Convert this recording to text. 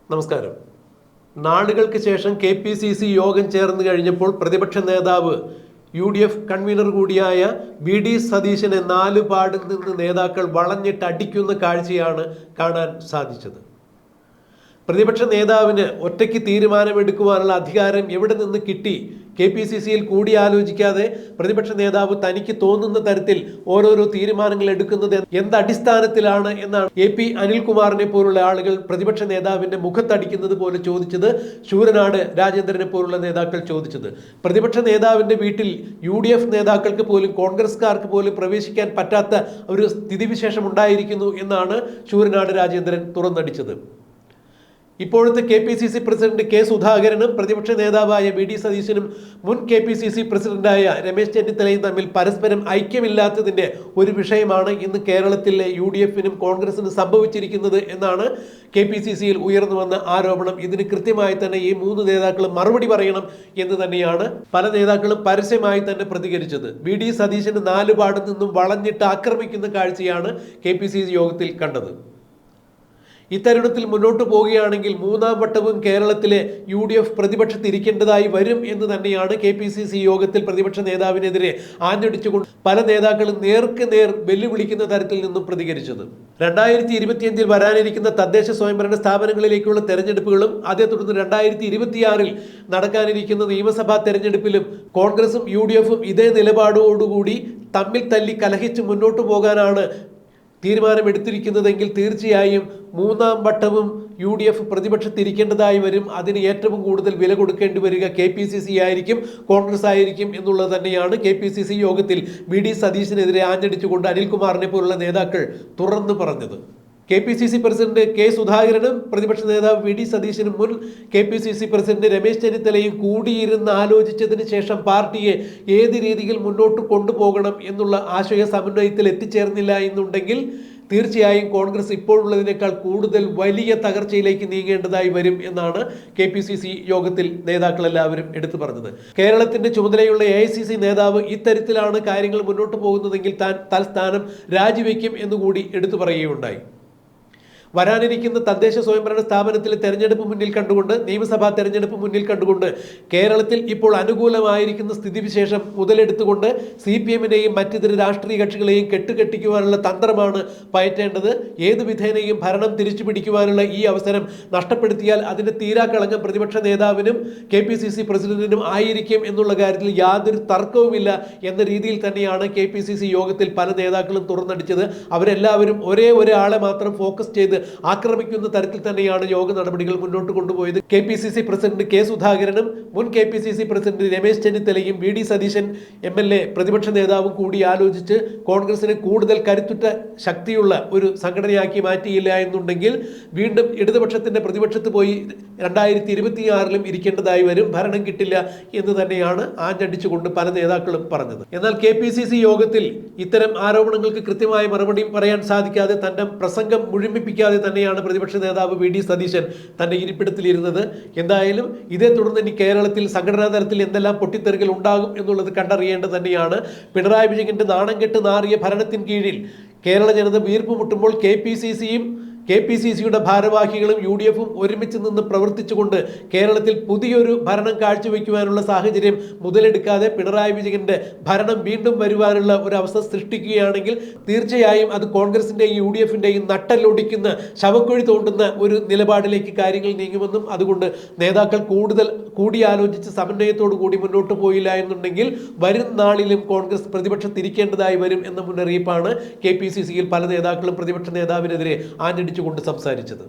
നമസ്കാരം. നാളുകൾക്ക് ശേഷം KPCC യോഗം ചേർന്ന് കഴിഞ്ഞപ്പോൾ പ്രതിപക്ഷ നേതാവ് UDF കൺവീനർ കൂടിയായ VD സതീശനെ നാലുപാടിൽ നിന്ന് നേതാക്കൾ വളഞ്ഞിട്ട് അടിക്കുന്ന കാഴ്ചയാണ് കാണാൻ സാധിച്ചത്. പ്രതിപക്ഷ നേതാവിന് ഒറ്റയ്ക്ക് തീരുമാനമെടുക്കുവാനുള്ള അധികാരം എവിടെ നിന്ന് കിട്ടി? KPCCയിൽ കൂടിയാലോചിക്കാതെ പ്രതിപക്ഷ നേതാവ് തനിക്ക് തോന്നുന്ന തരത്തിൽ ഓരോരോ തീരുമാനങ്ങൾ എടുക്കുന്നത് എന്തടിസ്ഥാനത്തിലാണ് എന്നാണ് AP അനിൽകുമാറിനെ പോലുള്ള ആളുകൾ പ്രതിപക്ഷ നേതാവിന്റെ മുഖത്തടിക്കുന്നത് പോലെ ചോദിച്ചത്. ശൂരനാട് രാജേന്ദ്രനെ പോലുള്ള നേതാക്കൾ ചോദിച്ചത്. പ്രതിപക്ഷ നേതാവിന്റെ വീട്ടിൽ UDF നേതാക്കൾക്ക് പോലും കോൺഗ്രസ്കാർക്ക് പോലും പ്രവേശിക്കാൻ പറ്റാത്ത ഒരു സ്ഥിതിവിശേഷം ഉണ്ടായിരിക്കുന്നു എന്നാണ് ശൂരനാട് രാജേന്ദ്രൻ തുറന്നടിച്ചത്. ഇപ്പോഴത്തെ KPCC പ്രസിഡന്റ് K സുധാകരനും പ്രതിപക്ഷ നേതാവായ VD സതീശനും മുൻ KPCC പ്രസിഡന്റായ രമേശ് ചെന്നിത്തലയും തമ്മിൽ പരസ്പരം ഐക്യമില്ലാത്തതിന്റെ ഒരു വിഷയമാണ് ഇന്ന് കേരളത്തിലെ UDFനും കോൺഗ്രസിനും സംഭവിച്ചിരിക്കുന്നത് എന്നാണ് KPCCയിൽ ഉയർന്നു വന്ന ആരോപണം. ഇതിന് കൃത്യമായി തന്നെ ഈ മൂന്ന് നേതാക്കളും മറുപടി പറയണം എന്ന് തന്നെയാണ് പല നേതാക്കളും പരസ്യമായി തന്നെ പ്രതികരിച്ചത്. VD സതീശന് നാലുപാടിൽ നിന്നും വളഞ്ഞിട്ട് ആക്രമിക്കുന്ന കാഴ്ചയാണ് KPCC യോഗത്തിൽ കണ്ടത്. ഇത്തരുണത്തിൽ മുന്നോട്ട് പോവുകയാണെങ്കിൽ മൂന്നാം വട്ടവും കേരളത്തിലെ UDF പ്രതിപക്ഷത്തിരിക്കേണ്ടതായി വരും എന്ന് തന്നെയാണ് KPCC യോഗത്തിൽ പ്രതിപക്ഷ നേതാവിനെതിരെ ആഞ്ഞടിച്ചുകൊണ്ട് പല നേതാക്കളും നേർക്ക് നേർ വെല്ലുവിളിക്കുന്ന തരത്തിൽ നിന്നും പ്രതികരിച്ചത്. 2025 വരാനിരിക്കുന്ന തദ്ദേശ സ്വയംഭരണ സ്ഥാപനങ്ങളിലേക്കുള്ള തെരഞ്ഞെടുപ്പുകളും അതേ തുടർന്ന് 2026 നടക്കാനിരിക്കുന്ന നിയമസഭാ തെരഞ്ഞെടുപ്പിലും കോൺഗ്രസും UDFും ഇതേ നിലപാടോടുകൂടി തമ്മിൽ തല്ലി കലഹിച്ച് മുന്നോട്ട് പോകാനാണ് തീരുമാനമെടുത്തിരിക്കുന്നതെങ്കിൽ തീർച്ചയായും മൂന്നാം വട്ടവും UDF പ്രതിപക്ഷത്തിരിക്കേണ്ടതായി വരും. അതിന് ഏറ്റവും കൂടുതൽ വില കൊടുക്കേണ്ടി വരിക KPCC ആയിരിക്കും, കോൺഗ്രസ് ആയിരിക്കും എന്നുള്ളത് തന്നെയാണ് KPCC യോഗത്തിൽ VD സതീശനെതിരെ ആഞ്ഞടിച്ചുകൊണ്ട് അനിൽകുമാറിനെ പോലുള്ള നേതാക്കൾ തുറന്നു പറഞ്ഞത്. KPCC പ്രസിഡന്റ് K സുധാകരനും പ്രതിപക്ഷ നേതാവ് VD സതീശനും മുൻ KPCC പ്രസിഡന്റ് രമേശ് ചെന്നിത്തലയും കൂടിയിരുന്ന് ആലോചിച്ചതിന് ശേഷം പാർട്ടിയെ ഏത് രീതിയിൽ മുന്നോട്ട് കൊണ്ടുപോകണം എന്നുള്ള ആശയ സമന്വയത്തിൽ എത്തിച്ചേർന്നില്ല എന്നുണ്ടെങ്കിൽ തീർച്ചയായും കോൺഗ്രസ് ഇപ്പോഴുള്ളതിനേക്കാൾ കൂടുതൽ വലിയ തകർച്ചയിലേക്ക് നീങ്ങേണ്ടതായി വരും എന്നാണ് KPCC യോഗത്തിൽ നേതാക്കളെല്ലാവരും എടുത്തു പറഞ്ഞത്. കേരളത്തിന്റെ ചുമതലയുള്ള AICC നേതാവ് ഇത്തരത്തിലാണ് കാര്യങ്ങൾ മുന്നോട്ട് പോകുന്നതെങ്കിൽ താൻ തൽസ്ഥാനം രാജിവെക്കും എന്നുകൂടി എടുത്തു പറയുകയുണ്ടായി. വരാനിരിക്കുന്ന തദ്ദേശ സ്വയംഭരണ സ്ഥാപനത്തിലെ തെരഞ്ഞെടുപ്പ് മുന്നിൽ കണ്ടുകൊണ്ട്, നിയമസഭാ തെരഞ്ഞെടുപ്പ് മുന്നിൽ കണ്ടുകൊണ്ട് കേരളത്തിൽ ഇപ്പോൾ അനുകൂലമായിരിക്കുന്ന സ്ഥിതിവിശേഷം മുതലെടുത്തുകൊണ്ട് CPMനെയും മറ്റിതര രാഷ്ട്രീയ കക്ഷികളെയും കെട്ടുകെട്ടിക്കുവാനുള്ള തന്ത്രമാണ് പയറ്റേണ്ടത്. ഏത് വിധേനയും ഭരണം തിരിച്ചു പിടിക്കുവാനുള്ള ഈ അവസരം നഷ്ടപ്പെടുത്തിയാൽ അതിന്റെ തീരാക്കളങ്കം പ്രതിപക്ഷ നേതാവിനും KPCC പ്രസിഡന്റിനും ആയിരിക്കും എന്നുള്ള കാര്യത്തിൽ യാതൊരു തർക്കവുമില്ല എന്ന രീതിയിൽ തന്നെയാണ് KPCC യോഗത്തിൽ പല നേതാക്കളും തുറന്നടിച്ചത്. അവരെല്ലാവരും ഒരാളെ മാത്രം ഫോക്കസ് ചെയ്ത് ആക്രമിക്കുന്ന തരത്തിൽ തന്നെയാണ് യോഗ നടപടികൾ മുന്നോട്ട് കൊണ്ടുപോയത്. KPCC പ്രസിഡന്റ് K സുധാകരനും മുൻ KPCC പ്രസിഡന്റ് രമേശ് ചെന്നിത്തലയും VD സതീശൻ MLA പ്രതിപക്ഷ നേതാവും കൂടി ആലോചിച്ച് കോൺഗ്രസിനെ കൂടുതൽ കരുത്തുറ്റ ശക്തിയുള്ള ഒരു സംഘടനയാക്കി മാറ്റിയില്ല എന്നുണ്ടെങ്കിൽ വീണ്ടും ഇടതുപക്ഷത്തിന്റെ പ്രതിപക്ഷത്ത് പോയി 2026 ഇരിക്കേണ്ടതായി വരും, ഭരണം കിട്ടില്ല എന്ന് തന്നെയാണ് ആഞ്ഞടിച്ചുകൊണ്ട് പല നേതാക്കളും പറഞ്ഞത്. എന്നാൽ KPCC യോഗത്തിൽ ഇത്തരം ആരോപണങ്ങൾക്ക് കൃത്യമായ മറുപടി പറയാൻ സാധിക്കാതെ തന്റെ പ്രസംഗം മുഴുമിപ്പിക്കാതെ തന്നെയാണ് പ്രതിപക്ഷ നേതാവ് VD സതീശൻ തന്റെ ഇരിപ്പിടത്തിലിരുന്നത്. എന്തായാലും ഇതേ തുടർന്ന് ഇനി കേരളത്തിൽ സംഘടനാ തലത്തിൽ എന്തെല്ലാം പൊട്ടിത്തെറികൾ ഉണ്ടാകും എന്നുള്ളത് കണ്ടറിയേണ്ടത് തന്നെയാണ്. പിണറായി വിജയന്റെ നാണം കെട്ട് നാറിയ ഭരണത്തിന് കീഴിൽ കേരള ജനത വീർപ്പ് മുട്ടുമ്പോൾ KPCCയുടെ ഭാരവാഹികളും UDFും ഒരുമിച്ച് നിന്ന് പ്രവർത്തിച്ചുകൊണ്ട് കേരളത്തിൽ പുതിയൊരു ഭരണം കാഴ്ചവെക്കുവാനുള്ള സാഹചര്യം മുതലെടുക്കാതെ പിണറായി വിജയന്റെ ഭരണം വീണ്ടും വരുവാനുള്ള ഒരു അവസ്ഥ സൃഷ്ടിക്കുകയാണെങ്കിൽ തീർച്ചയായും അത് കോൺഗ്രസിന്റെയും UDFിന്റെയും നട്ടലൊടിക്കുന്ന, ശവക്കുഴി തോണ്ടുന്ന ഒരു നിലപാടിലേക്ക് കാര്യങ്ങൾ നീങ്ങുമെന്നും അതുകൊണ്ട് നേതാക്കൾ കൂടുതൽ കൂടിയാലോചിച്ച് സമന്വയത്തോടു കൂടി മുന്നോട്ട് പോയില്ല എന്നുണ്ടെങ്കിൽ വരും നാളിലും കോൺഗ്രസ് പ്രതിപക്ഷത്തിരിക്കേണ്ടതായി വരും എന്ന മുന്നറിയിപ്പാണ് KPCCയിൽ പല നേതാക്കളും പ്രതിപക്ഷ നേതാവിനെതിരെ ആഞ്ഞടിച്ചുകൊണ്ട് സംസാരിച്ചത്.